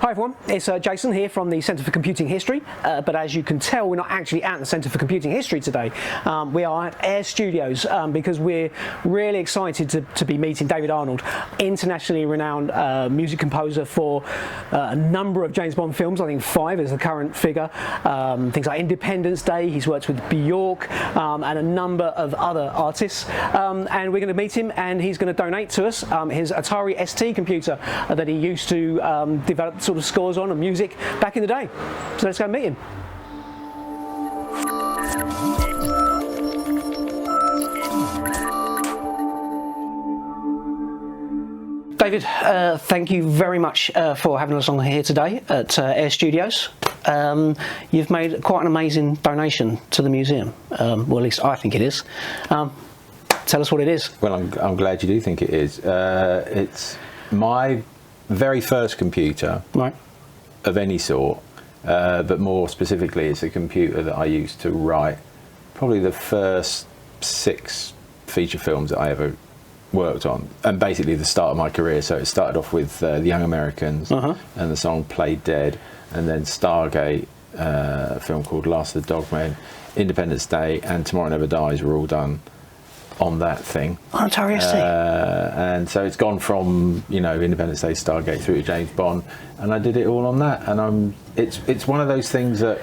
Hi everyone, it's Jason here from the Centre for Computing History, but as you can tell we're not actually at the Centre for Computing History today. We are at Air Studios because we're really excited to be meeting David Arnold, internationally renowned music composer for a number of James Bond films. I think 5 is the current figure. Things like Independence Day, he's worked with Bjork and a number of other artists, and we're going to meet him and he's going to donate to us his Atari ST computer that he used to develop sort of scores on and music back in the day. So let's go and meet him. David, thank you very much for having us on here today at Air Studios. You've made quite an amazing donation to the museum, well at least I think it is. Tell us what it is. Well, I'm glad you do think it is. It's my very first computer, right, of any sort, but more specifically it's a computer that I used to write probably the first 6 feature films that I ever worked on, and basically the start of my career. So it started off with The Young Americans and the song Played Dead, and then Stargate, a film called Last of the Dogmen, Independence Day and Tomorrow Never Dies were all done on that thing. On Atari ST. And so it's gone from, you know, Independence Day, Stargate through to James Bond, and I did it all on that. And it's one of those things that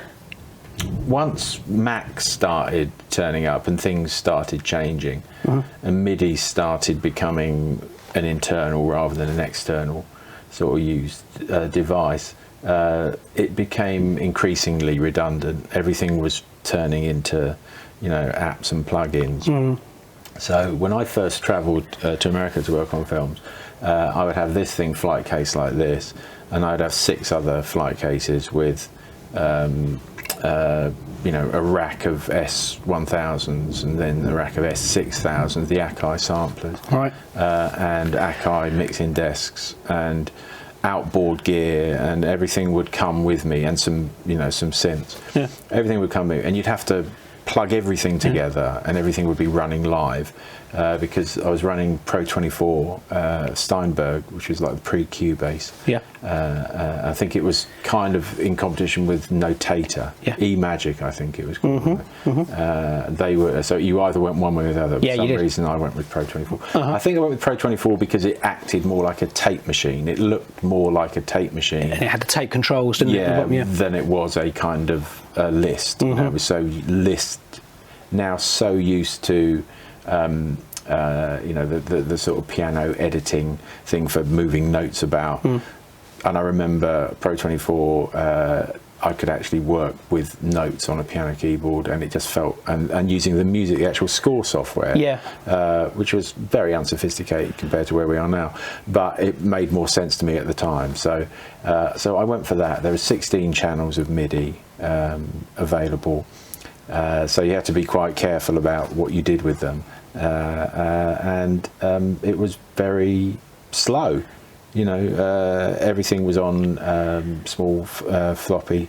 once Macs started turning up and things started changing and MIDI started becoming an internal rather than an external sort of used device, it became increasingly redundant. Everything was turning into, you know, apps and plugins. So when I first travelled to America to work on films, I would have this thing, flight case like this, and I'd have 6 other flight cases with you know, a rack of S1000s and then a rack of S6000s, the Akai samplers, right, and Akai mixing desks and outboard gear, and everything would come with me, and some, you know, some synths. Yeah. Everything would come with me, and you'd have to plug everything together, and everything would be running live, because I was running Pro 24 Steinberg, which was like the pre-Cubase. Yeah. I think it was kind of in competition with Notator, E-Magic, I think it was called. They were, so you either went one way or the other. For some reason I went with Pro 24. I think I went with Pro 24 because it acted more like a tape machine. It looked more like a tape machine. And it had the tape controls, didn't it? Than it was a kind of list. You know, it was so now so used to you know, the sort of piano editing thing for moving notes about. And I remember Pro 24, I could actually work with notes on a piano keyboard, and it just felt, and using the music, the actual score software, which was very unsophisticated compared to where we are now, but it made more sense to me at the time. So so I went for that. There were 16 channels of MIDI available, so you had to be quite careful about what you did with them, and it was very slow. You know, everything was on small floppy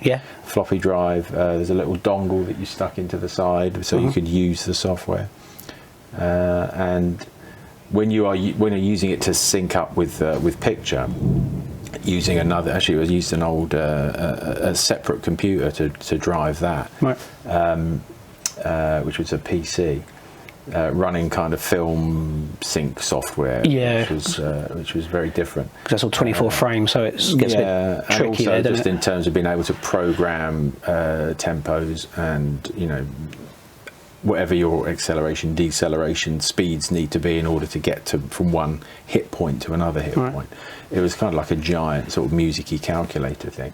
drive. There's a little dongle that you stuck into the side so you could use the software. And when you're using it to sync up with picture, using another, actually I used an old a separate computer to drive that, which was a PC. Running kind of film sync software, which was very different. That's all 24 frames, so it gets a bit tricky. And also just in terms of being able to program tempos and, you know, whatever your acceleration, deceleration speeds need to be in order to get from one hit point to another hit point. It was kind of like a giant sort of music-y calculator thing.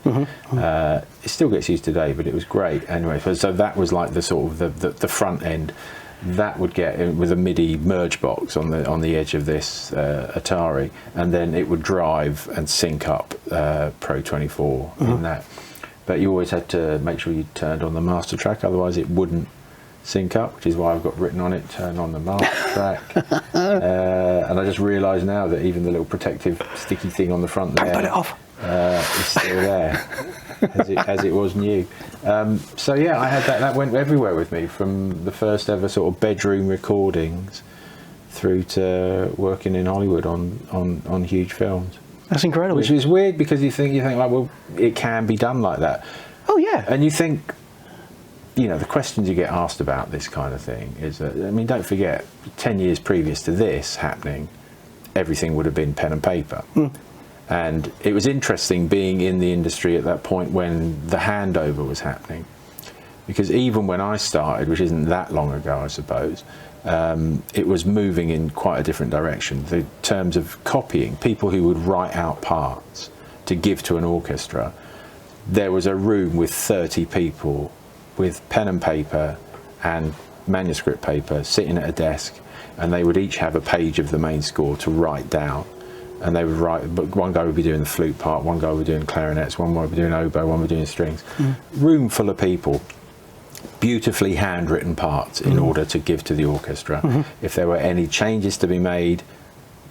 It still gets used today, but it was great anyway. So that was like the sort of the front end. That would get with a MIDI merge box on the edge of this Atari, and then it would drive and sync up Pro 24 in that. But you always had to make sure you turned on the master track, otherwise it wouldn't sync up, which is why I've got written on it, turn on the master track. And I just realised now that even the little protective sticky thing on the front there, put it off. Is still there. as it was new. So yeah, I had that went everywhere with me, from the first ever sort of bedroom recordings through to working in Hollywood on huge films. That's incredible. Which is weird because you think like, well, it can be done like that. Oh yeah. And you think, you know, the questions you get asked about this kind of thing is that, I mean, don't forget, 10 years previous to this happening, everything would have been pen and paper. And it was interesting being in the industry at that point when the handover was happening. Because even when I started, which isn't that long ago, I suppose, it was moving in quite a different direction. The terms of copying, people who would write out parts to give to an orchestra, there was a room with 30 people with pen and paper and manuscript paper sitting at a desk, and they would each have a page of the main score to write down. And they would write, but one guy would be doing the flute part, one guy would be doing clarinets, one would be doing oboe, one would be doing strings. Room full of people, beautifully handwritten parts in order to give to the orchestra. If there were any changes to be made,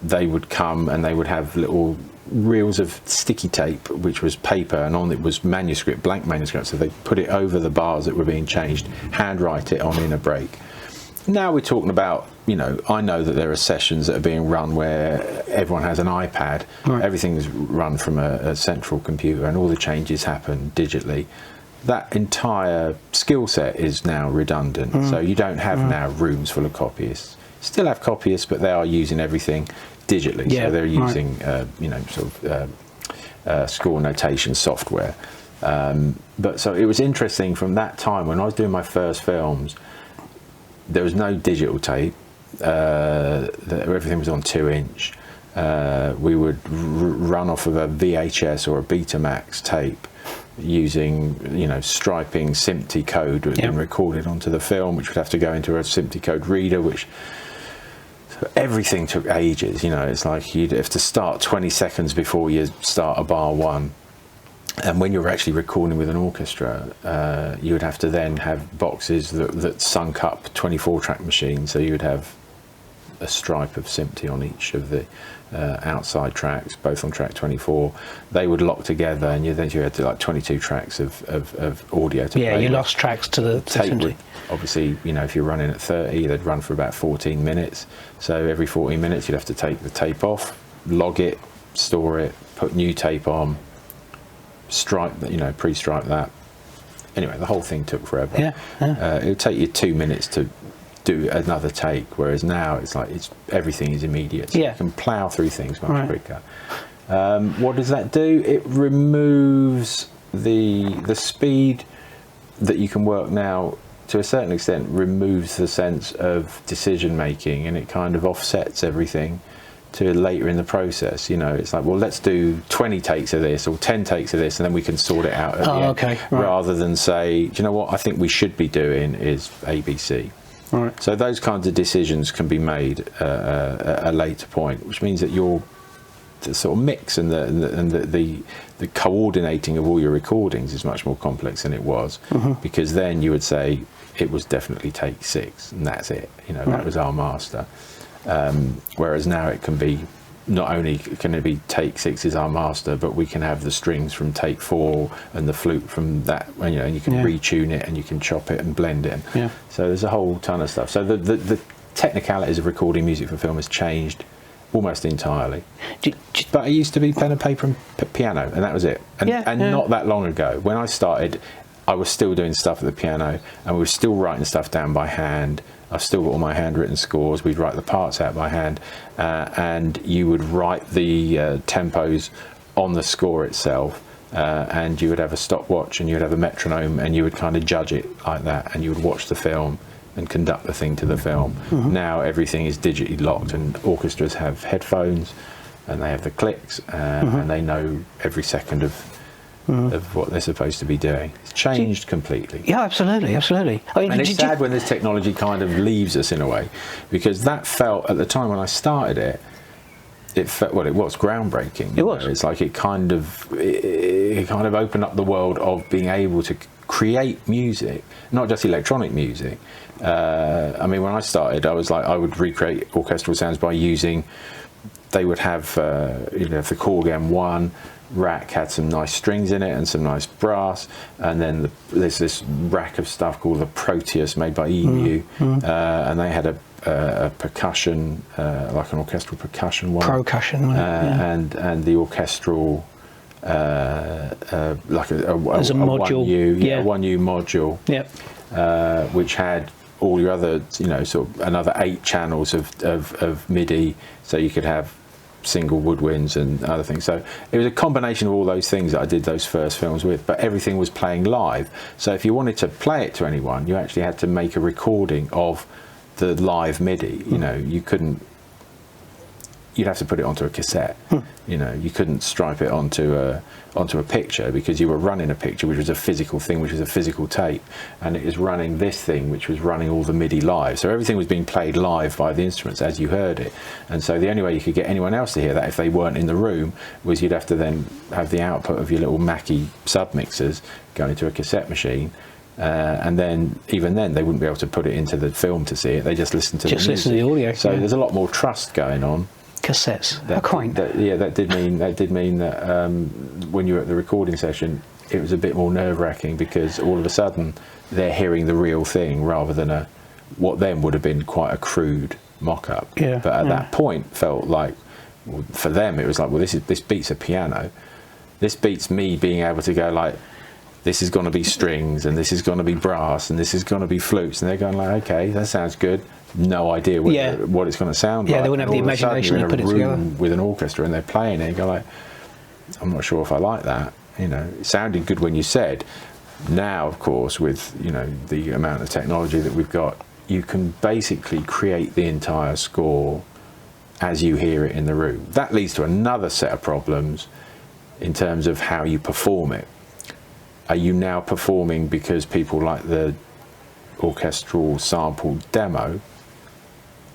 they would come and they would have little reels of sticky tape, which was paper, and on it was manuscript, blank manuscript, so they put it over the bars that were being changed, handwrite it on in a break. Now we're talking about, you know, I know that there are sessions that are being run where everyone has an iPad, everything's run from a central computer, and all the changes happen digitally. That entire skill set is now redundant, so you don't have now rooms full of copyists. Still have copyists, but they are using everything digitally, so they're using you know, sort of score notation software. But so it was interesting from that time when I was doing my first films. There was no digital tape. Everything was on 2-inch. We would run off of a VHS or a Betamax tape using, you know, striping SMPTE code that had been recorded onto the film, which would have to go into a SMPTE code reader, which so everything took ages. You know, it's like you'd have to start 20 seconds before you start a bar one. And when you're actually recording with an orchestra, you would have to then have boxes that sunk up 24-track machines. So you would have a stripe of SMPTE on each of the outside tracks, both on track 24. They would lock together, and you had to like 22 tracks of audio to play. Yeah, you with. lost tracks to the tape. SMPTE. Obviously, you know, if you're running at 30, they'd run for about 14 minutes. So every 14 minutes, you'd have to take the tape off, log it, store it, put new tape on. Stripe, you know, pre-stripe that. Anyway, the whole thing took forever. It would take you 2 minutes to do another take, whereas now it's like everything is immediate. So you can plough through things much quicker. What does that do? It removes the speed that you can work now. To a certain extent, removes the sense of decision making, and it kind of offsets everything to later in the process. You know, it's like, well, let's do 20 takes of this or 10 takes of this, and then we can sort it out at the end. Okay. Rather than say, do you know what I think we should be doing is ABC. So those kinds of decisions can be made at a later point, which means that the sort of mix and the coordinating of all your recordings is much more complex than it was, because then you would say it was definitely take 6 and that's it. You know, that was our master. Whereas now it can be, not only can it be take 6 is our master, but we can have the strings from take 4 and the flute from that, you know, and you can retune it and you can chop it and blend it. So there's a whole ton of stuff. So the technicalities of recording music for film has changed almost entirely. But it used to be pen and paper and piano, and that was it. And not that long ago, when I started, I was still doing stuff at the piano, and we were still writing stuff down by hand. I've still got all my handwritten scores. We'd write the parts out by hand, and you would write the tempos on the score itself, and you would have a stopwatch and you would have a metronome, and you would kind of judge it like that, and you would watch the film and conduct the thing to the film. Now everything is digitally locked, and orchestras have headphones, and they have the clicks, and they know every second of what they're supposed to be doing. It's changed completely. Yeah, absolutely. I mean, and it's sad when this technology kind of leaves us in a way, because that felt, at the time when I started it, it felt, well, it was groundbreaking. It was. It's like it kind of opened up the world of being able to create music, not just electronic music. I mean, when I started, I was like, I would recreate orchestral sounds by using, they would have, you know, the Korg M1 rack had some nice strings in it and some nice brass, and then there's this rack of stuff called the Proteus made by EMU, and they had a a percussion, like an orchestral percussion one, Percussion, and the orchestral, like as a module, 1U module, which had all your other, sort of another 8 channels of MIDI, so you could have single woodwinds and other things. So it was a combination of all those things that I did those first films with, but everything was playing live. So if you wanted to play it to anyone, you actually had to make a recording of the live MIDI. You couldn't, you'd have to put it onto a cassette. You couldn't stripe it onto a picture, because you were running a picture which was a physical thing, which was a physical tape, and it is running this thing which was running all the MIDI live. So everything was being played live by the instruments as you heard it. And so the only way you could get anyone else to hear that, if they weren't in the room, was you'd have to then have the output of your little Mackie submixers go into a cassette machine. And then, even then, they wouldn't be able to put it into the film to see it. They just listen to the music. Listen to the audio. So there's a lot more trust going on. Cassettes. That did mean that when you were at the recording session, it was a bit more nerve-wracking, because all of a sudden they're hearing the real thing rather than what then would have been quite a crude mock-up. But at that point, felt like, for them, it was like, well, this beats a piano. This beats me being able to go like, this is going to be strings, and this is going to be brass, and this is going to be flutes, and they're going like, okay, that sounds good. No idea what it's going to sound like. They wouldn't have the imagination to put it together. With an orchestra, and they're playing it, you go like, I'm not sure if I like that. It sounded good when you said. Now, of course, with the amount of technology that we've got, you can basically create the entire score as you hear it in the room. That leads to another set of problems in terms of how you perform it. Are you now performing because people like the orchestral sample demo?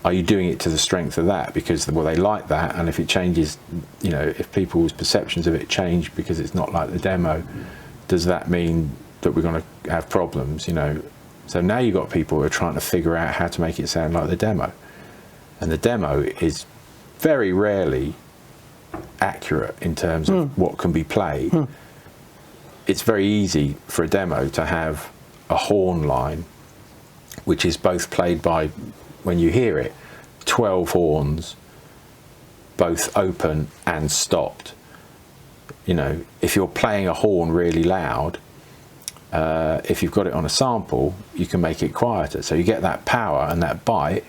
Are you doing it to the strength of that because they like that, and if it changes, if people's perceptions of it change because it's not like the demo, does that mean that we're going to have problems? So now you've got people who are trying to figure out how to make it sound like the demo, and the demo is very rarely accurate in terms of what can be played. It's very easy for a demo to have a horn line which is both played by, when you hear it, 12 horns, both open and stopped. If you're playing a horn really loud, if you've got it on a sample, you can make it quieter. So you get that power and that bite,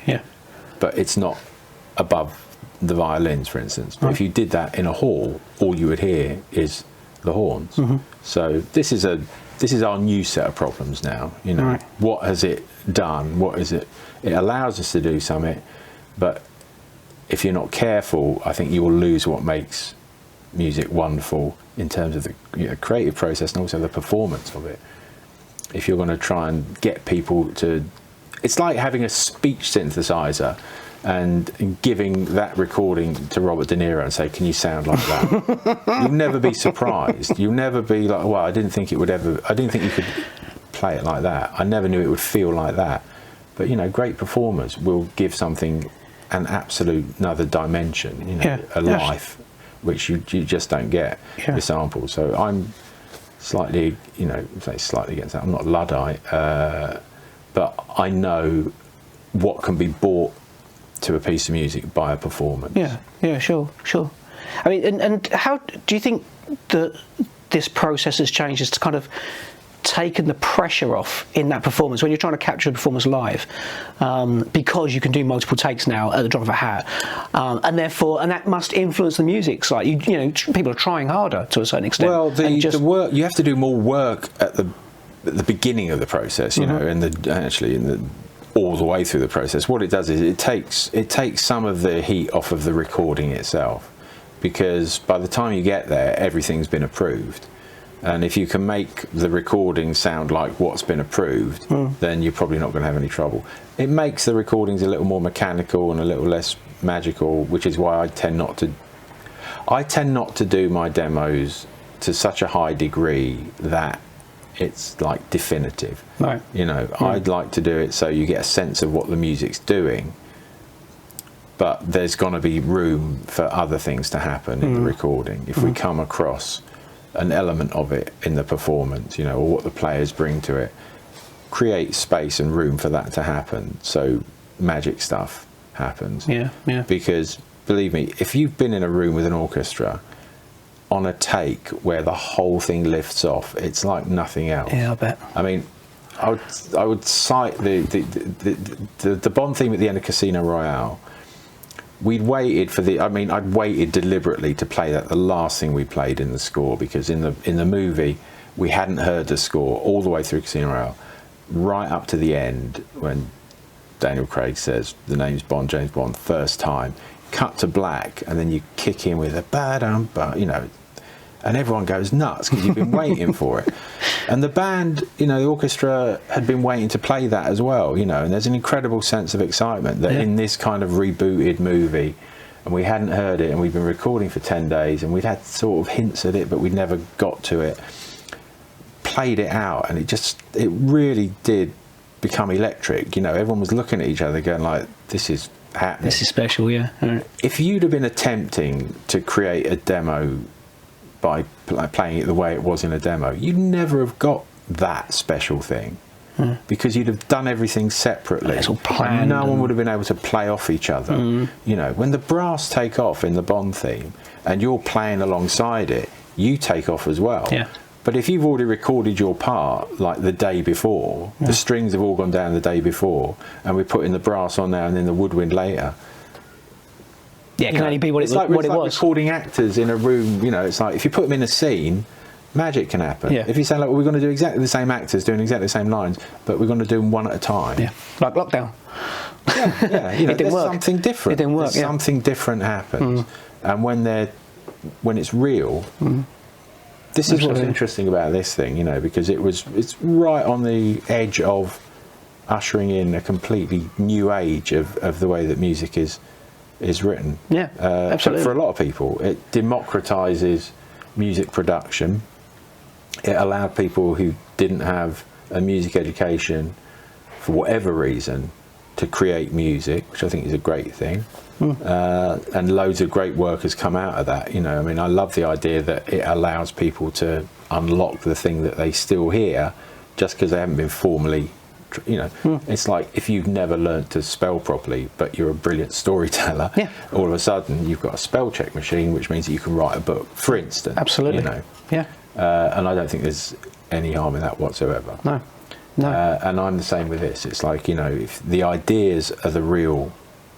but it's not above the violins, for instance. But if you did that in a hall, all you would hear is the horns. So this is our new set of problems now. What has it done? What is it? It allows us to do something, but if you're not careful, I think you will lose what makes music wonderful in terms of the creative process and also the performance of it. If you're going to try and get people to, it's like having a speech synthesizer and giving that recording to Robert De Niro and say, can you sound like that? You'll never be surprised. You'll never be like, well, I didn't think you could play it like that. I never knew it would feel like that. But great performers will give something an absolute another dimension, life, which you just don't get with samples. So I'm slightly, slightly against that. I'm not Luddite, but I know what can be brought to a piece of music by a performance. Sure. I mean, and how do you think that this process has changed, is to kind of taken the pressure off in that performance when you're trying to capture the performance live, because you can do multiple takes now at the drop of a hat, and that must influence the music slightly. People are trying harder to a certain extent. Well, the work, you have to do more work at the beginning of the process, and all the way through the process. What it does is it takes some of the heat off of the recording itself, because by the time you get there, everything's been approved. And if you can make the recording sound like what's been approved, then you're probably not going to have any trouble. It makes the recordings a little more mechanical and a little less magical, which is why I tend not to do my demos to such a high degree that it's like definitive. Right. I'd like to do it so you get a sense of what the music's doing, but there's going to be room for other things to happen in the recording. If we come across an element of it in the performance, or what the players bring to it, create space and room for that to happen. So magic stuff happens. Yeah, yeah. Because believe me, if you've been in a room with an orchestra on a take where the whole thing lifts off, it's like nothing else. Yeah, I bet. I mean, I would cite the Bond theme at the end of Casino Royale. We'd waited for I'd waited deliberately to play that, the last thing we played in the score, because in the movie we hadn't heard the score all the way through Casino Royale, right up to the end when Daniel Craig says the name's Bond, James Bond, first time, cut to black, and then you kick in with a ba-dum, you know, and everyone goes nuts because you've been waiting for it. And the band, you know, the orchestra had been waiting to play that as well, you know, and there's an incredible sense of excitement that in this kind of rebooted movie, and we hadn't heard it, and we've been recording for 10 days, and we'd had sort of hints at it, but we'd never got to it, played it out, and it really did become electric. You know, everyone was looking at each other going like, this is happening. This is special, yeah. Right. If you'd have been attempting to create a demo by playing it the way it was in a demo, you'd never have got that special thing, because you'd have done everything separately. It's all planned. No one would have been able to play off each other. You know, when the brass take off in the Bond theme and you're playing alongside it, you take off as well. Yeah. But if you've already recorded your part like the day before, the strings have all gone down the day before, and we're putting the brass on now and then the woodwind later. Yeah, it can only be what it It's like was. recording actors in a room, you know, it's like if you put them in a scene, magic can happen. Yeah. If you say, like, well, we're going to do exactly the same actors doing exactly the same lines, but we're going to do them one at a time. Yeah, like Lockdown. Yeah, you know, It didn't there's work. something different. It didn't work, There's something different happens. And when it's real, this is what's Absolutely. interesting about this thing, you know, because it's right on the edge of ushering in a completely new age of the way that music is written. Yeah, absolutely. For a lot of people, it democratizes music production. It allowed people who didn't have a music education, for whatever reason, to create music, which I think is a great thing. And loads of great work has come out of that. You know, I mean, I love the idea that it allows people to unlock the thing that they still hear just because they haven't been formally, you know. It's like if you've never learnt to spell properly, but you're a brilliant storyteller, all of a sudden you've got a spell check machine, which means that you can write a book, for instance. Absolutely. You know. Yeah. And I don't think there's any harm in that whatsoever. No. No. And I'm the same with this. It's like, you know, if the ideas are the real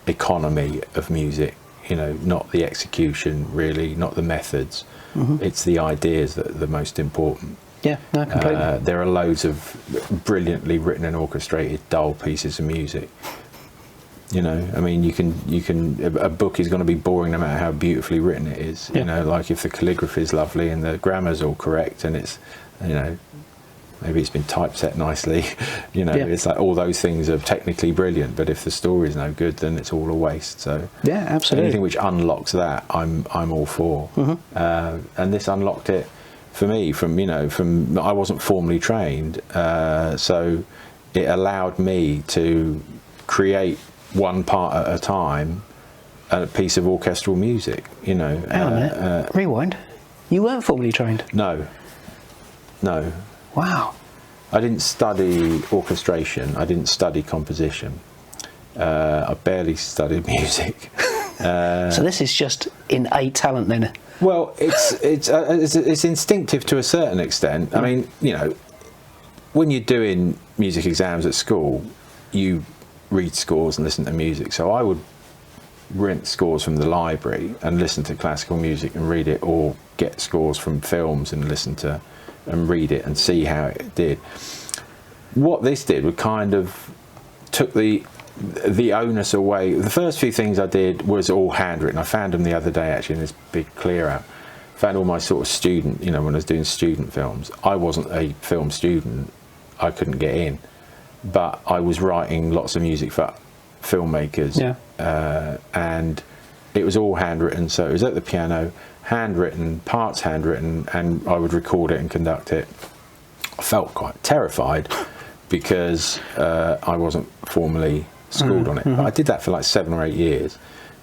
economy of music, you know, not the execution really, not the methods. It's the ideas that are the most important. Yeah, no, completely. There are loads of brilliantly written and orchestrated dull pieces of music. You know, I mean, you can a book is going to be boring no matter how beautifully written it is. You know, like if the calligraphy is lovely and the grammar's all correct and it's, you know, maybe it's been typeset nicely, you know, it's like all those things are technically brilliant, but if the story's no good, then it's all a waste. So yeah, absolutely. anything which unlocks that, I'm all for. And this unlocked it for me from I wasn't formally trained, so it allowed me to create one part at a time, a piece of orchestral music, you know. Hang on a minute. Rewind. You weren't formally trained? No. Wow. I didn't study orchestration. I didn't study composition. I barely studied music. So this is just innate talent then? Well, it's instinctive to a certain extent. I mean, you know, when you're doing music exams at school, you read scores and listen to music. So I would rent scores from the library and listen to classical music and read it, or get scores from films and listen to and read it and see how it did. What this did was kind of took the onus away. The first few things I did was all handwritten. I found them the other day actually in this big clear out. Found all my sort of student, you know, when I was doing student films. I wasn't a film student, I couldn't get in, but I was writing lots of music for filmmakers, and it was all handwritten. So it was at the piano, handwritten, parts handwritten, and I would record it and conduct it. I felt quite terrified because I wasn't formally schooled on it. But I did that for like 7 or 8 years.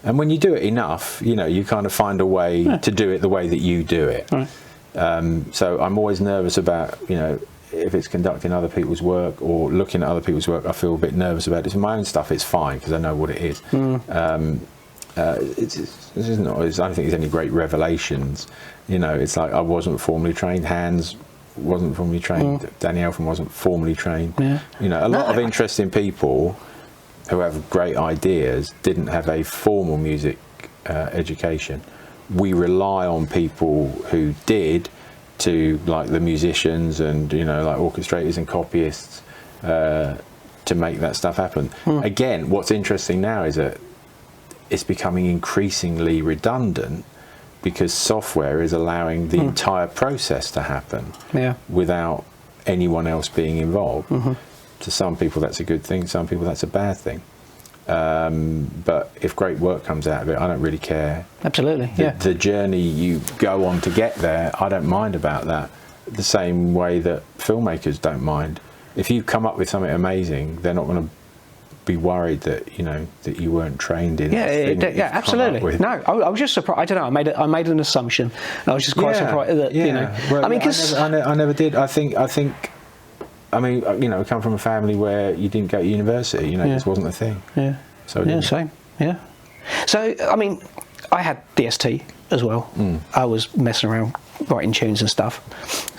And when you do it enough, you know, you kind of find a way to do it the way that you do it. So I'm always nervous about, you know, if it's conducting other people's work or looking at other people's work, I feel a bit nervous about it. It's my own stuff, it's fine because I know what it is. It's not, I don't think there's any great revelations. You know, it's like I wasn't formally trained. Hans wasn't formally trained. Danny Elfman wasn't formally trained. Yeah. You know, a lot of interesting people who have great ideas didn't have a formal music education. We rely on people who did, to like the musicians and, you know, like orchestrators and copyists, to make that stuff happen. Again, what's interesting now is that it's becoming increasingly redundant because software is allowing the entire process to happen without anyone else being involved. To some people that's a good thing, some people that's a bad thing. But if great work comes out of it, I don't really care. Absolutely, The journey you go on to get there, I don't mind about that. The same way that filmmakers don't mind. If you come up with something amazing, they're not going to be worried that, you know, that you weren't trained in. Absolutely. No, I was just surprised. I don't know. I made an assumption. I was just quite surprised that you know. Well, I mean, because I never did. I mean, you know, I come from a family where you didn't go to university. You know, this wasn't a thing. Yeah. So Same. Yeah. So I mean, I had DST as well. I was messing around writing tunes and stuff,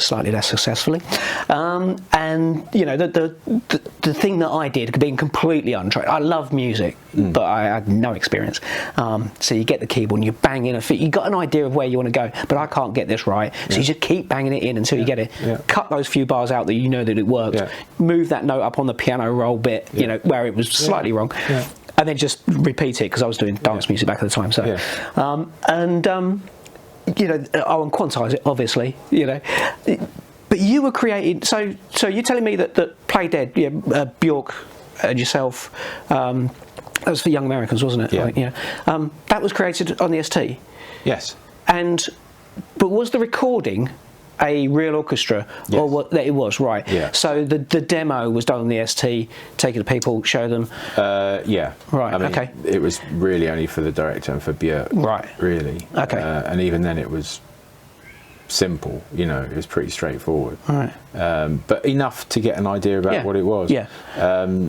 slightly less successfully. And you know, the thing that I did, being completely untrained, I love music, but I had no experience. So you get the keyboard and you bang in you got an idea of where you want to go, but I can't get this right. So you just keep banging it in until you get it. Cut those few bars out that you know that it works. Move that note up on the piano roll bit, you know, where it was slightly wrong. And then just repeat it, because I was doing dance music back at the time. So, you know, I won't quantize it, obviously, you know. But you were creating. So you're telling me that Play Dead, Bjork and yourself, that was for Young Americans, wasn't it? That was created on the ST. Yes. But was the recording a real orchestra, or what? It was, right? Yeah. So the demo was done on the ST, take it to people, show them. Yeah. Right. I mean, okay. It was really only for the director and for Björk. Right. Really. Okay. And even then, it was simple. You know, it was pretty straightforward. Right. But enough to get an idea about what it was. Yeah.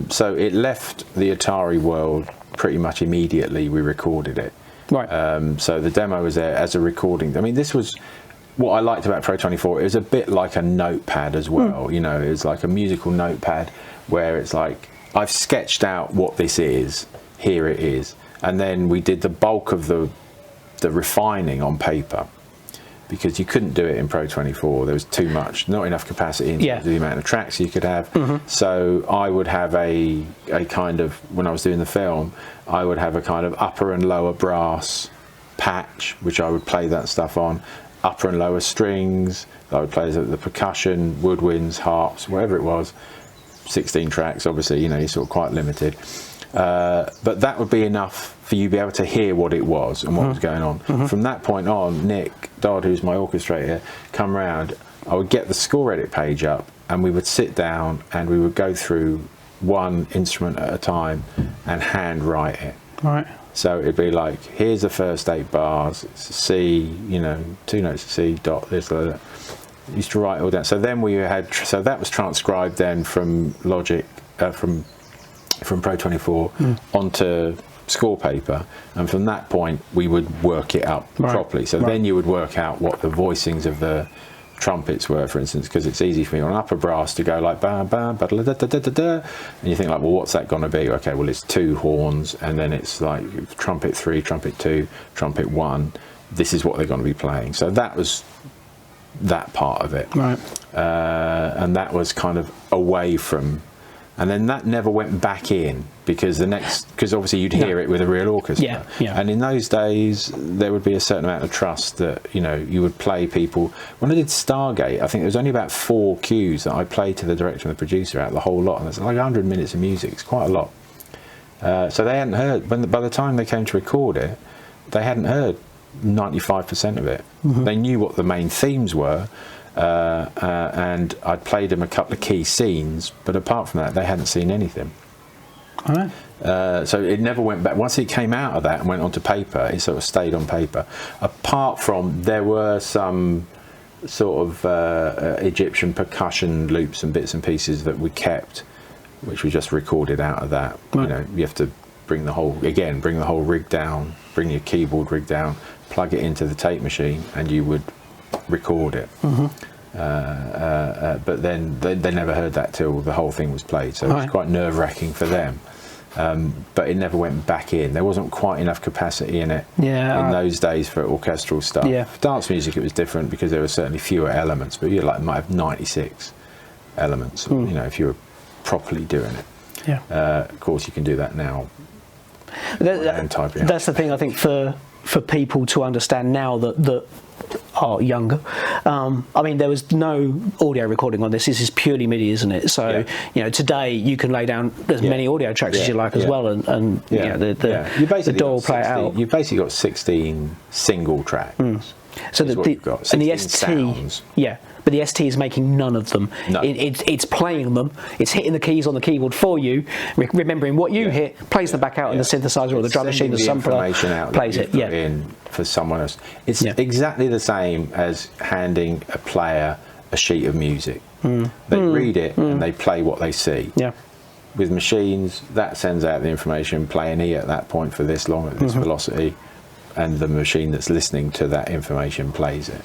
So it left the Atari world pretty much immediately. We recorded it. Right. So the demo was there as a recording. I mean, this was. What I liked about Pro 24, it was a bit like a notepad as well. You know, it was like a musical notepad where it's like, I've sketched out what this is, here it is. And then we did the bulk of the refining on paper, because you couldn't do it in Pro 24. There was too much, not enough capacity in terms of the amount of tracks you could have. So I would have a kind of, when I was doing the film, I would have a kind of upper and lower brass patch, which I would play that stuff on. Upper and lower strings, I would play the percussion, woodwinds, harps, whatever it was. 16 tracks, obviously, you know, you're sort of quite limited. But that would be enough for you to be able to hear what it was and what was going on. From that point on, Nick Dodd, who's my orchestrator, come round, I would get the score edit page up, and we would sit down and we would go through one instrument at a time and hand write it. Right. So it'd be like, here's the first 8 bars, it's a C, you know, 2 notes of C, dot, this, that. Used to write it all down. So then we had, so that was transcribed then from Logic, from Pro 24 onto score paper, and from that point we would work it up properly. So then you would work out what the voicings of the trumpets were, for instance, because it's easy for me on upper brass to go like ba ba ba da da da da da, and you think like, well, what's that going to be? Okay, well, it's 2 horns, and then it's like trumpet 3, trumpet 2, trumpet 1. This is what they're going to be playing. So that was that part of it, right? And that was kind of away from, and then that never went back in, because obviously you'd hear it with a real orchestra. And in those days there would be a certain amount of trust that, you know, you would play people. When I did Stargate, I think there was only about 4 cues that I played to the director and the producer out of the whole lot, and it's like 100 minutes of music. It's quite a lot. So they hadn't heard, by the time they came to record it, they hadn't heard 95% of it. They knew what the main themes were, and I'd played them a couple of key scenes, but apart from that they hadn't seen anything. All right. So it never went back. Once it came out of that and went onto paper, it sort of stayed on paper. Apart from, there were some sort of Egyptian percussion loops and bits and pieces that we kept, which we just recorded out of that. Right. You know, you have to bring the whole rig down, bring your keyboard rig down, plug it into the tape machine, and you would record it. But then they never heard that till the whole thing was played, so it was quite nerve-wracking for them. But it never went back in. There wasn't quite enough capacity in it in those days for orchestral stuff. For dance music, it was different because there were certainly fewer elements, but you might have 96 elements, you know, if you were properly doing it. Of course, you can do that now. That's the thing, I think, for people to understand now that are younger. I mean, there was no audio recording on this. This is purely MIDI, isn't it? So, you know, today you can lay down as many audio tracks as you like as well, and you know, the DAW will play it out. You've basically got 16 single tracks. So and the ST, sounds. But the ST is making none of them. No. It's playing them. It's hitting the keys on the keyboard for you, remembering what you hit, plays them back out in the synthesizer or the drum machine, the sampler, plays it. In for someone else. It's exactly the same as handing a player a sheet of music. They read it and they play what they see. With machines, that sends out the information, play an E at that point for this long at this velocity, and the machine that's listening to that information plays it.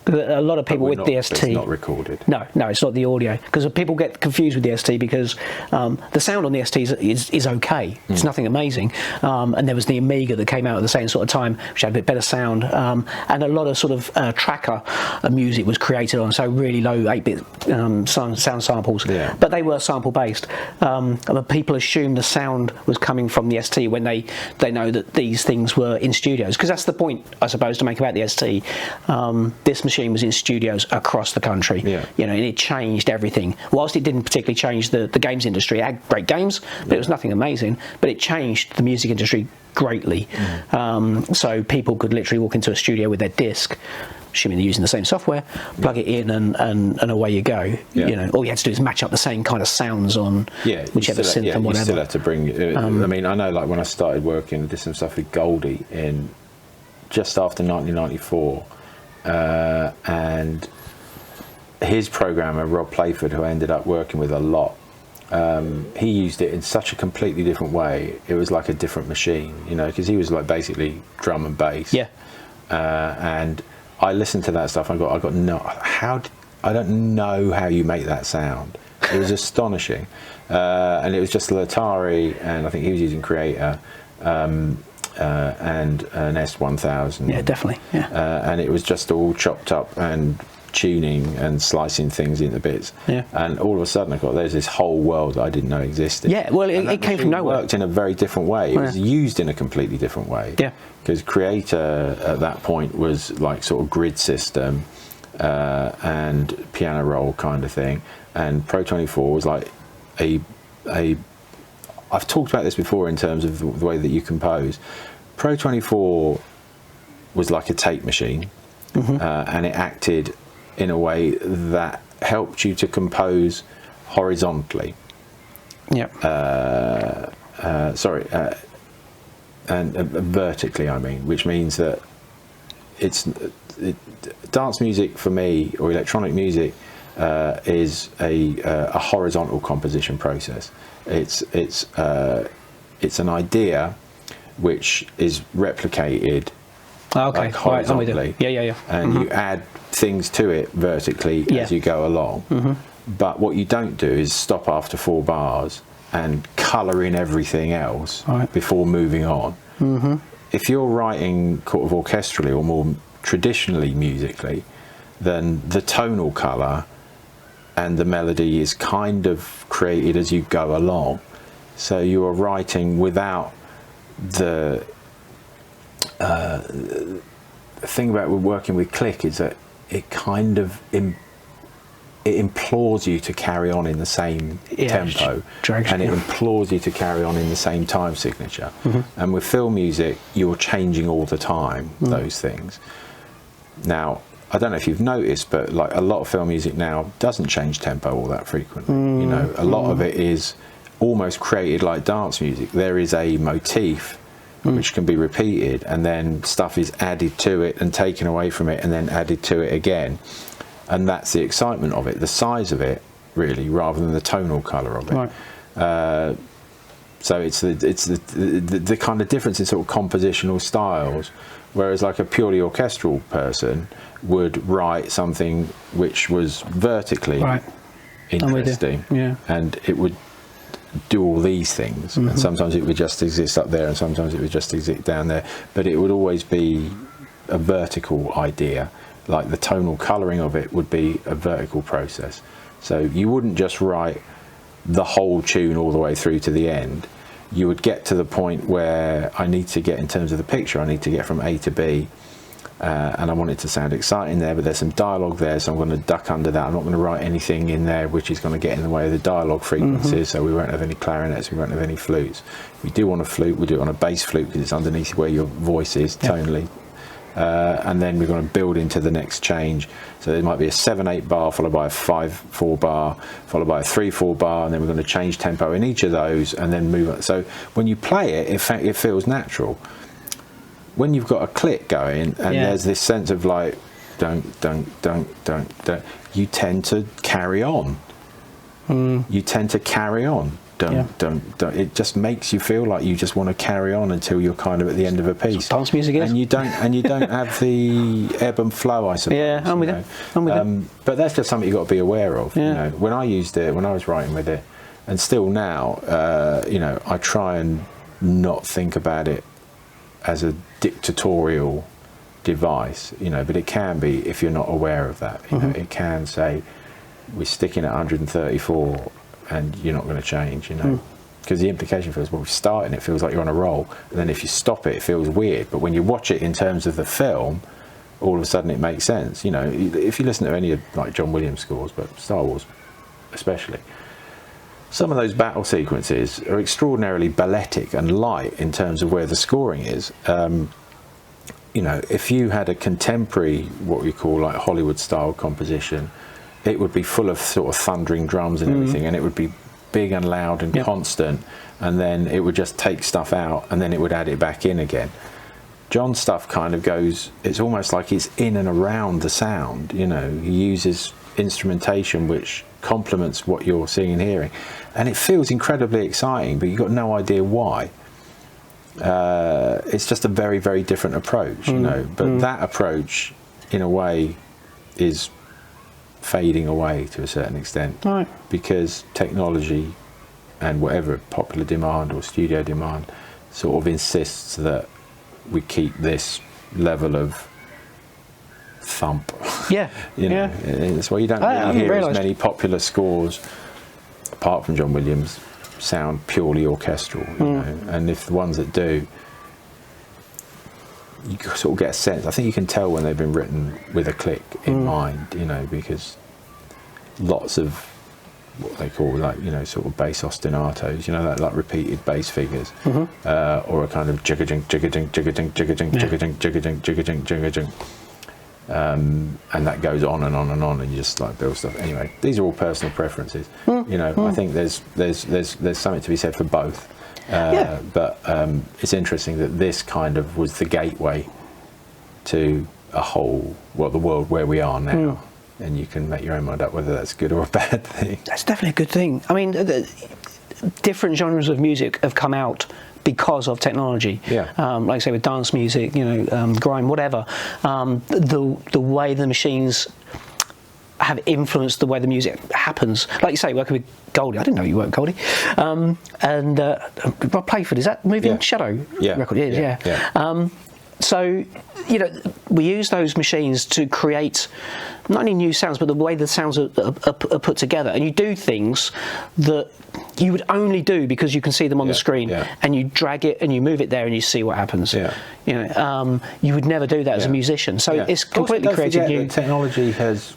A lot of people with the ST, it's not recorded. No, it's not the audio, because people get confused with the ST because the sound on the ST is okay. It's nothing amazing. And there was the Amiga that came out at the same sort of time, which had a bit better sound, and a lot of sort of tracker music was created on, so really low 8-bit sound samples. But they were sample based. People assumed the sound was coming from the ST when they know that these things were in studios, because that's the point, I suppose, to make about the ST. This machine was in studios across the country, you know, and it changed everything. Whilst it didn't particularly change the games industry, it had great games, but it was nothing amazing, but it changed the music industry greatly. So people could literally walk into a studio with their disc, assuming they're using the same software, plug it in, and away you go. You know, all you had to do is match up the same kind of sounds on whichever synth and whatever. You still had to bring. I mean, I know, like when I started working, I did some stuff with Goldie in just after 1994. And his programmer, Rob Playford, who I ended up working with a lot, he used it in such a completely different way. It was like a different machine, you know, because he was like basically drum and bass. And I listened to that stuff. I got no. I don't know how you make that sound. It was astonishing, and it was just the Atari, and I think he was using Creator. And an S1000. Definitely. And it was just all chopped up and tuning and slicing things into bits. And all of a sudden I thought, there's this whole world that I didn't know existed. Well, it came from nowhere. It worked in a very different way. It was used in a completely different way. Because Creator at that point was like sort of grid system and piano roll kind of thing. And Pro 24 was like a I've talked about this before in terms of the way that you compose. Pro 24 was like a tape machine, and it acted in a way that helped you to compose horizontally. And vertically, I mean, which means that dance music for me, or electronic music, is a horizontal composition process. It's an idea which is replicated like horizontally, and you add things to it vertically as you go along. But what you don't do is stop after 4 bars and colour in everything else before moving on. If you're writing sort of orchestrally or more traditionally musically, then the tonal colour and the melody is kind of created as you go along. So you are writing without the thing about working with click is that it kind of it implores you to carry on in the same tempo, and it implores you to carry on in the same time signature. And with film music, you're changing all the time those things. Now, I don't know if you've noticed, but like a lot of film music now doesn't change tempo all that frequently. You know, a lot of it is almost created like dance music. There is a motif which can be repeated, and then stuff is added to it and taken away from it and then added to it again. And that's the excitement of it, the size of it, really, rather than the tonal colour of it. Right. So it's the kind of difference in sort of compositional styles, whereas like a purely orchestral person would write something which was vertically interesting, and it would do all these things, and sometimes it would just exist up there and sometimes it would just exist down there, but it would always be a vertical idea. Like the tonal colouring of it would be a vertical process. So you wouldn't just write the whole tune all the way through to the end. You would get to the point where I need to get, in terms of the picture, I need to get from A to B, and I want it to sound exciting there, but there's some dialogue there, so I'm going to duck under that. I'm not going to write anything in there which is going to get in the way of the dialogue frequencies, so we won't have any clarinets, we won't have any flutes. If we do want a flute, we do it on a bass flute because it's underneath where your voice is tonally. And then we're going to build into the next change. So there might be a 7/8 bar followed by a 5/4 bar followed by a 3/4 bar, and then we're going to change tempo in each of those and then move on. So when you play it, it feels natural. When you've got a click going and there's this sense of like don't, you tend to carry on. You tend to carry on. Don't. It just makes you feel like you just want to carry on until you're kind of at the end of a piece. Dance music is. And you don't have the ebb and flow, I suppose. Yeah, I'm with you. I'm with you. But that's just something you've got to be aware of. Yeah. You know, when I used it, when I was writing with it, and still now, you know, I try and not think about it as a dictatorial device, you know, but it can be if you're not aware of that. You know, it can say, we're sticking at 134 and you're not going to change, you know, because the implication feels, well, starting it feels like you're on a roll, and then if you stop it, it feels weird. But when you watch it in terms of the film, all of a sudden it makes sense. You know, if you listen to any of like John Williams scores, but Star Wars especially, some of those battle sequences are extraordinarily balletic and light in terms of where the scoring is. You know, if you had a contemporary, what we call like Hollywood style composition, it would be full of sort of thundering drums and everything, and it would be big and loud and constant, and then it would just take stuff out and then it would add it back in again. John's stuff kind of goes, it's almost like it's in and around the sound, you know. He uses instrumentation which complements what you're seeing and hearing, and it feels incredibly exciting, but you've got no idea why. It's just a very, very different approach, you know, but that approach in a way is fading away to a certain extent, because technology and whatever popular demand or studio demand sort of insists that we keep this level of thump. You know, it's why you don't really hear as many popular scores apart from John Williams sound purely orchestral, you know, and if the ones that do, you sort of get a sense. I think you can tell when they've been written with a click in mind, you know, because lots of what they call, like, you know, sort of bass ostinatos, you know, that like repeated bass figures, or a kind of jigga-jink, jigga-jink, jigga-jink, jigga-jink, jigga-jink, jigga-jink, jigga-jink, jigga-jink, and that goes on and on and on, and you just like build stuff. Anyway, these are all personal preferences. You know, I think there's something to be said for both. But it's interesting that this kind of was the gateway to a whole, well, the world where we are now, and you can make your own mind up whether that's good or a bad thing. That's definitely a good thing. I mean, different genres of music have come out because of technology. Like I say, with dance music, you know, grime, whatever. The way the machines have influenced the way the music happens. Like you say, working with Goldie. I didn't know you worked with Goldie. And Rob Playford, is that moving Shadow record? So, you know, we use those machines to create not only new sounds, but the way the sounds are put together. And you do things that you would only do because you can see them on the screen, and you drag it and you move it there and you see what happens. You know, you would never do that as a musician. So it's completely created new. Technology has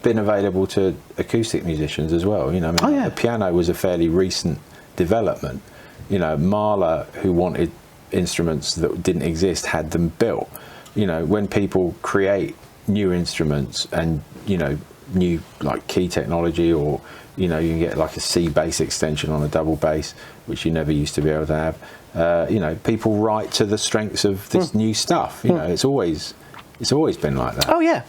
been available to acoustic musicians as well. You know, I mean, the piano was a fairly recent development. You know, Mahler, who wanted instruments that didn't exist, had them built. You know, when people create new instruments and, you know, new like key technology, or, you know, you can get like a C bass extension on a double bass, which you never used to be able to have. you know, people write to the strengths of this new stuff. You know, it's always been like that. Oh yeah,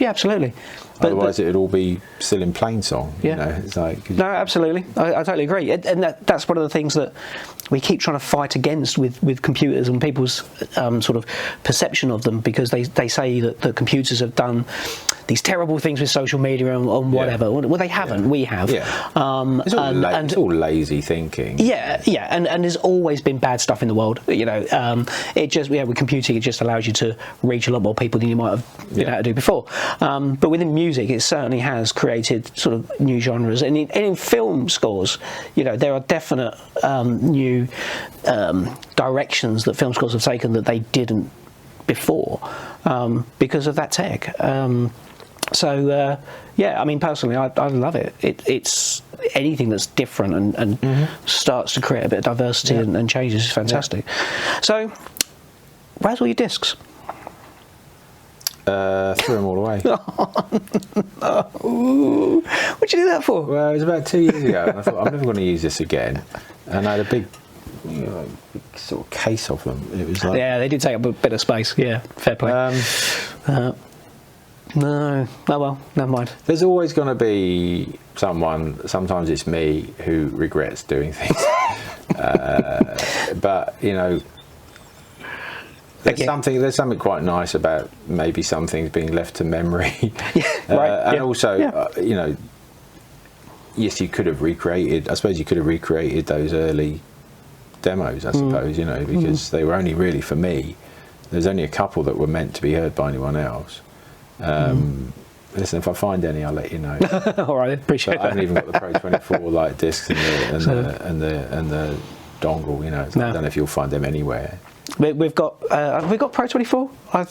absolutely. Otherwise, it'd all be still in plain song. Yeah. You know, it's like No, absolutely. I totally agree. And that's one of the things that we keep trying to fight against with computers and people's sort of perception of them, because they say that computers have done these terrible things with social media and whatever. Yeah. Well, they haven't. Yeah. We have. Yeah. It's all lazy thinking. Yeah. And there's always been bad stuff in the world. You know, it just with computing, it just allows you to reach a lot more people than you might have been able to do before. But within music, it certainly has created sort of new genres, and in film scores, you know, there are definite new directions that film scores have taken that they didn't before, because of that tech. So I mean, personally, I love it. It's anything that's different and starts to create a bit of diversity and changes is fantastic. Yeah. So, where's all your discs? Threw them all away. Oh, what'd you do that for? Well, it was about 2 years ago, and I thought I'm never going to use this again. And I had a big, you know, big sort of case of them. It was like, yeah, they did take up a bit of space. Yeah, fair play. No, oh well, never mind. There's always going to be someone. Sometimes it's me who regrets doing things, but you know. There's something quite nice about maybe some things being left to memory. And also, you know, yes, you could have recreated. I suppose you could have recreated those early demos. I suppose, you know, because they were only really for me. There's only a couple that were meant to be heard by anyone else. Listen, if I find any, I'll let you know. All right, appreciate that. I haven't even got the Pro 24 like discs and the dongle. You know, so I don't know if you'll find them anywhere. We've got have we got Pro 24? I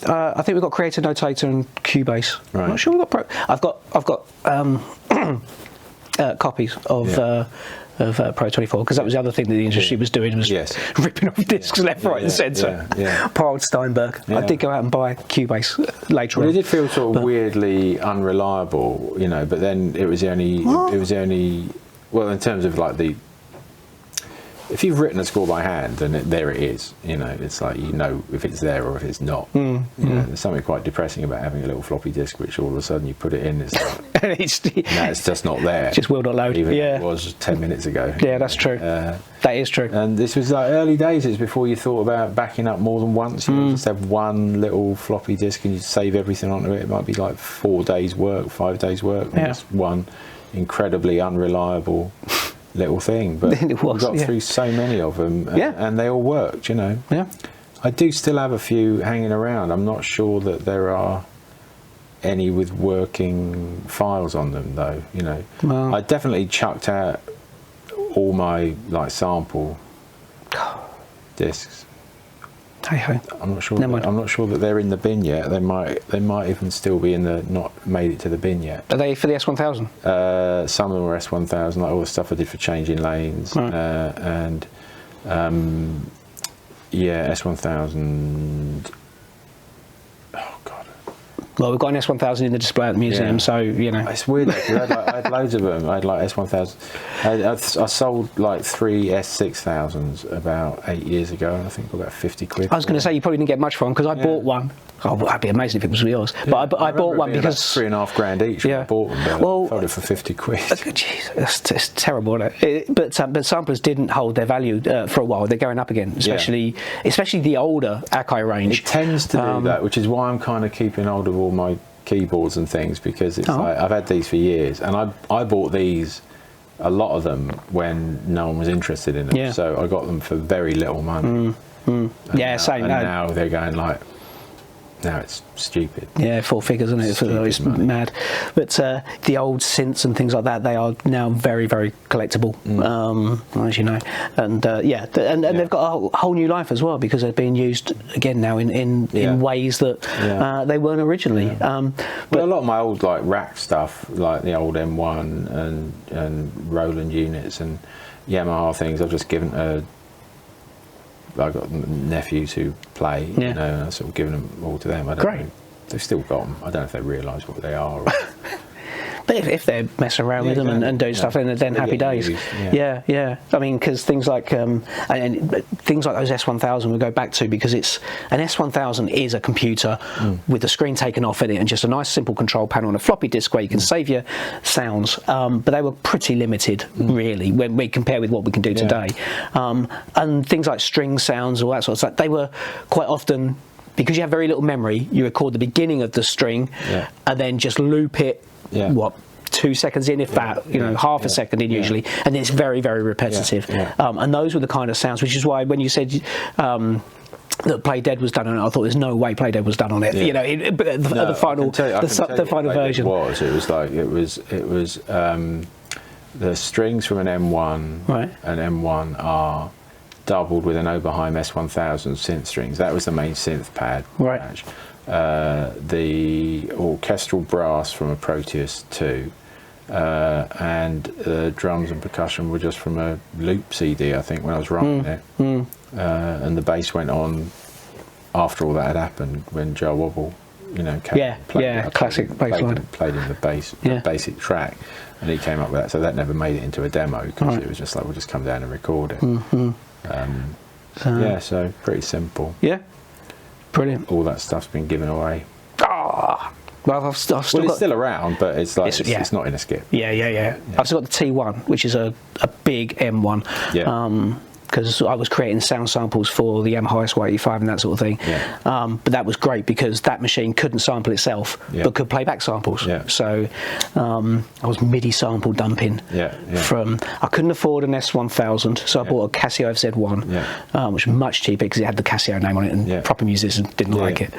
think we've got Creator Notator and Cubase. Right. I'm not sure we've got Pro. I've got copies of Pro 24, because that was the other thing that the industry was doing, was ripping off discs left, right, and centre. Poor old Steinberg. I did go out and buy Cubase later on. It did feel sort of weirdly unreliable, you know. But then it was the only. Well, in terms of like the. If you've written a score by hand, then there it is. You know, it's like you know if it's there or if it's not. You know, there's something quite depressing about having a little floppy disk, which all of a sudden you put it in, it's like, it's just not there. Just will not load. Even if it was 10 minutes ago. Yeah, that's true. That is true. And this was like early days. It's before you thought about backing up more than once. You just have one little floppy disk and you save everything onto it. It might be like 4 days work, 5 days work. And it's one incredibly unreliable little thing, but we got through so many of them, and they all worked, you know. I do still have a few hanging around. I'm not sure that there are any with working files on them, though, you know. Well, I definitely chucked out all my like sample discs. Hey-ho. I'm not sure. I'm not sure that they're in the bin yet. They might even still be in the not made it to the bin yet. Are they for the S1000? Some of them were S1000, like all the stuff I did for changing lanes, and S1000. Oh God. Well, we've got an S1000 in the display at the museum, so you know. It's weird because I had loads of them. I had like S1000. I sold like 3 S6000s about 8 years ago, and I think I got about 50 quid. I was going to say you probably didn't get much for them, because I bought one. Oh, that'd be amazing if it was yours. But I bought one because $3.5 grand each. I bought them. But I sold it for 50 quid. Jeez, it's terrible, isn't it? But samplers didn't hold their value for a while. They're going up again, especially the older Akai range. It tends to do that, which is why I'm kind of keeping hold of all my keyboards and things, because it's like I've had these for years, and I bought these, a lot of them, when no one was interested in them. So I got them for very little money. Same. And now they're going like. Now it's stupid. Yeah, 4 figures, isn't it? It's mad. But the old synths and things like that, they are now very, very collectible, as you know. And and they've got a whole new life as well, because they're being used again now in ways that they weren't originally. But a lot of my old like rack stuff, like the old M1 and Roland units and Yamaha things, I've just given I've got nephews who play, you know, and I've sort of given them all to them. I don't know, they've still got them. I don't know if they realise what they are. But if they're messing around with them and doing stuff, then happy days. Used, yeah. I mean, because things like and things like those S1000 we go back to, because it's an S1000 is a computer with the screen taken off in it and just a nice simple control panel and a floppy disk where you can save your sounds. But they were pretty limited, really, when we compare with what we can do today. And things like string sounds, all that sort of stuff, they were quite often, because you have very little memory, you record the beginning of the string and then just loop it. 2 seconds in, if that, half a second in usually, and it's very, very repetitive. And those were the kind of sounds, which is why when you said that Play Dead was done on it, I thought there's no way Play Dead was done on it. The final version. It was the strings from an M1 and M1R doubled with an Oberheim S1000 synth strings. That was the main synth pad. Patch. The orchestral brass from a Proteus 2, and the drums and percussion were just from a loop CD, I think, when I was writing it. And the bass went on after all that had happened, when Joe Wobble, classic bass line. Played in the basic track, and he came up with that. So that never made it into a demo, because it was just like, we'll just come down and record it. So pretty simple. Brilliant. All that stuff's been given away. Well, I've still got, it's still around, but it's like it's not in a skip. I've still got the T1, which is a big M1. Because I was creating sound samples for the Yamaha SY85 and that sort of thing. But that was great, because that machine couldn't sample itself, but could play back samples. So I was MIDI sample dumping from. I couldn't afford an S1000, so I bought a Casio FZ1, which was much cheaper because it had the Casio name on it, and proper musicians didn't like it.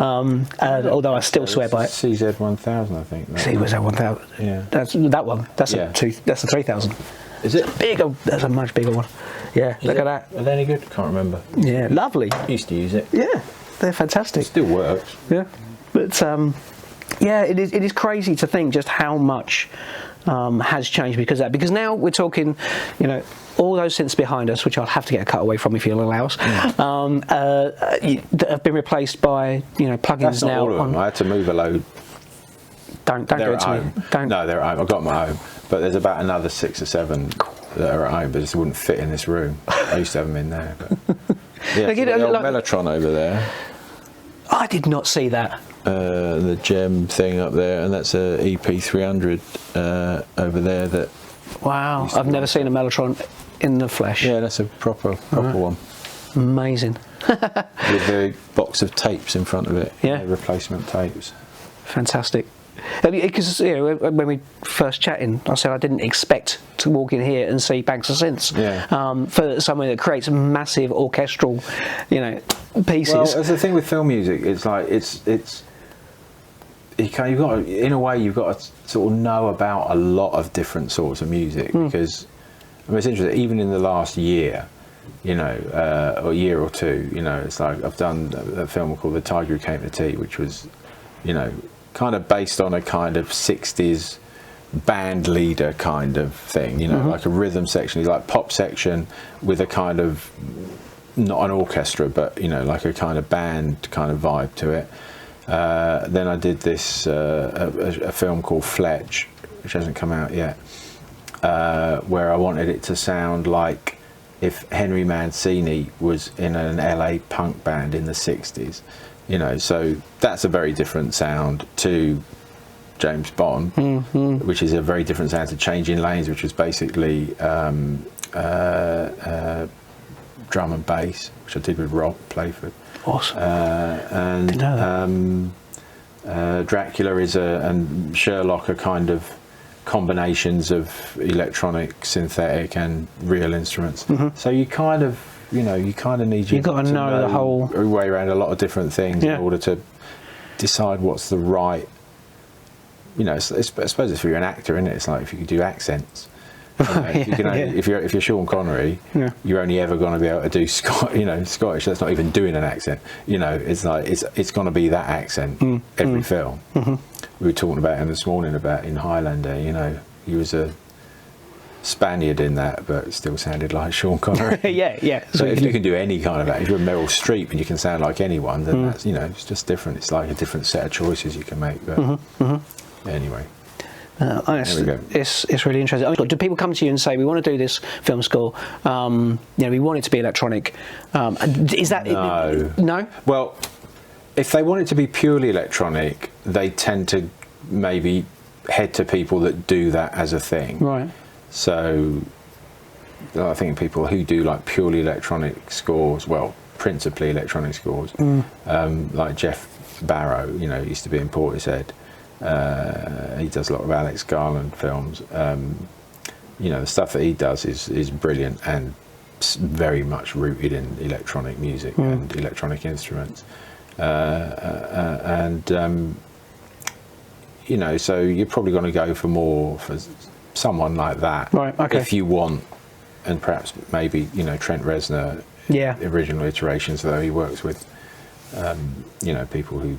Although I still swear by it. CZ1000, I think. CZ1000. Yeah. That's that one. That's a 3000. Is it bigger? That's a much bigger one. Look at that. Are they any good? Can't remember. Lovely. Used to use it. They're fantastic. It still works. But it is crazy to think just how much has changed because of that. Because now we're talking, all those synths behind us, which I'll have to get a cut away from if you'll allow us, that have been replaced by plugins. That's not now. All of them. I had to move a load. Don't do it to me. Don't. No, they're at home. I've got them at home. But there's about another 6 or 7 that are at home, but just wouldn't fit in this room. I used to have them in there. But the old Mellotron over there. I did not see that. The gem thing up there, and that's a EP300 over there. That. Wow, I've never seen a Mellotron in the flesh. Yeah, that's a proper one. Amazing. With a box of tapes in front of it. Replacement tapes. Fantastic. Because when we first chatting, I said I didn't expect to walk in here and see banks of synths. For someone that creates massive orchestral, pieces. Well, that's the thing with film music. It's like you've got to, in a way, you've got to sort of know about a lot of different sorts of music because it's interesting. Even in the last year, or year or two, it's like I've done a film called The Tiger Who Came to Tea, which was, kind of based on a kind of 60s band leader kind of thing, like a rhythm section, like pop section with a kind of, not an orchestra, but, like a kind of band kind of vibe to it. Then I did this, a film called Fletch, which hasn't come out yet, where I wanted it to sound like if Henry Mancini was in an LA punk band in the 60s. So that's a very different sound to James Bond, which is a very different sound to Changing Lanes, which was basically drum and bass, which I did with Rob Playford. Awesome. And Dracula and Sherlock are kind of combinations of electronic, synthetic, and real instruments. So you kind of need you've got to know the whole way around a lot of different things in order to decide what's the right. I suppose if you're an actor, isn't it? It's like if you could do accents. If you're Sean Connery, you're only ever going to be able to do Scottish. That's not even doing an accent. It's like it's going to be that accent every film. We were talking about him this morning in Highlander. He was a Spaniard in that, but still sounded like Sean Connery. So if you can do any kind of that, if you're Meryl Streep and you can sound like anyone, then that's it's just different. It's like a different set of choices you can make. But anyway, It's really interesting. Do people come to you and say, we want to do this film score, we want it to be electronic? Is that... No? Well, if they want it to be purely electronic, they tend to maybe head to people that do that as a thing. Right. So I think people who do like purely electronic scores, well, principally electronic scores, like Jeff Barrow, used to be in Portishead. He does a lot of Alex Garland films. The stuff that he does is brilliant and very much rooted in electronic music and electronic instruments. So you're probably going to go for more for someone like that, right? Okay. If you want, and perhaps maybe Trent Reznor, original iterations, though he works with people who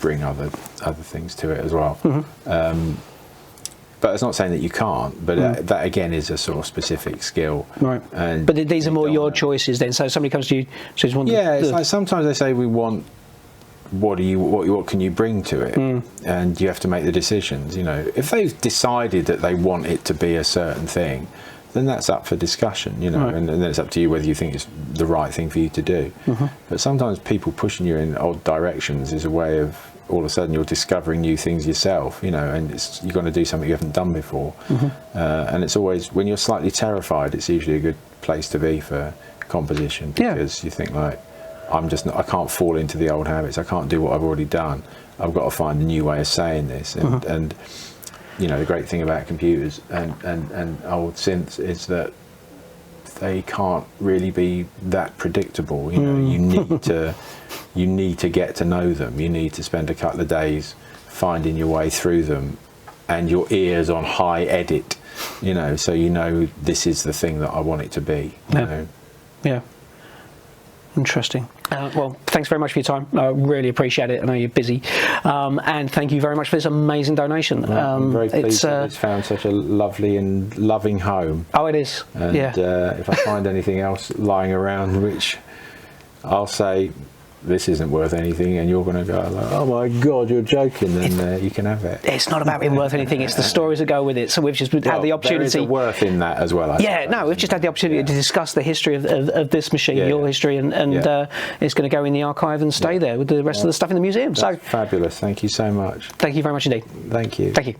bring other things to it as well. But it's not saying that you can't, but that again is a sort of specific skill. Right. But these are more your choices then. So somebody comes to you, says, it's like sometimes they say we want. What can you bring to it? And you have to make the decisions. If they've decided that they want it to be a certain thing, then that's up for discussion. Right. And then it's up to you whether you think it's the right thing for you to do. But sometimes people pushing you in odd directions is a way of all of a sudden you're discovering new things yourself. And you're going to do something you haven't done before. And it's always, when you're slightly terrified, it's usually a good place to be for composition, because you think like, I can't fall into the old habits. I can't do what I've already done. I've got to find a new way of saying this. And the great thing about computers and old synths is that they can't really be that predictable. You need to get to know them. You need to spend a couple of days finding your way through them, and your ears on high edit. So this is the thing that I want it to be. Yeah. Interesting. Well, thanks very much for your time. I really appreciate it. I know you're busy. And thank you very much for this amazing donation. I'm very pleased that it's found such a lovely and loving home. Oh, it is. And if I find anything else lying around, which I'll say, this isn't worth anything, and you're going to go like, oh my God, you're joking, then you can have it. It's not about being worth anything, it's the stories that go with it. So we've just had the opportunity. There is a worth in that as well. We've just had the opportunity to discuss the history of this machine, your history, and it's going to go in the archive and stay there with the rest of the stuff in the museum. That's fabulous. Thank you so much. Thank you very much indeed. Thank you. Thank you.